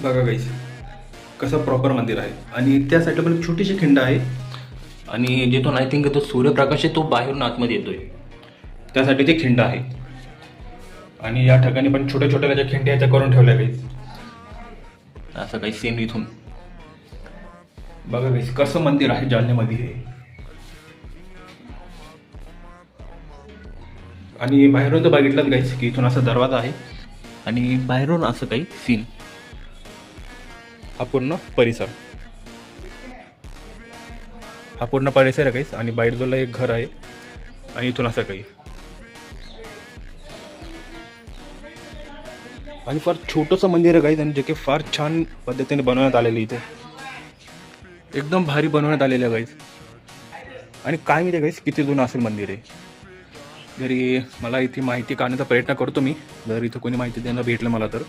बघा गाईस कसं प्रॉपर मंदिर आहे आणि त्या साईडला पण एक छोटीशी खिंड आहे आणि जिथून आय थिंक तो सूर्यप्रकाश आहे तो बाहेरून आतमध्ये येतोय त्यासाठी ती खिंड आहे. आणि या ठिकाणी पण छोट्या छोट्या ज्या खिंडी आहेत त्या करून ठेवल्या गाईस. असं काही सेम इथून बघा गाईस कसं मंदिर आहे जालन्यामध्ये हे. आणि बाहेरून तर बघितलंच गाईस की इथून असा दरवाजा आहे आणि बाहेरून असं काही सीन. हा पूर्ण परिसर आहे काहीच आणि बाहेरजोला एक घर आहे आणि इथून असं काही आणि फार छोटंसं मंदिर आहे काहीच आणि जे की फार छान पद्धतीने बनवण्यात आलेलं इथे एकदम भारी बनवण्यात आलेलं आहे गाईस. आणि काय मी ते गाईस किती जुनं असेल मंदिर आहे. जरी मला इथे माहिती काढण्याचा प्रयत्न करतो मी जर इथं कोणी माहिती द्यायला भेटलं मला तर.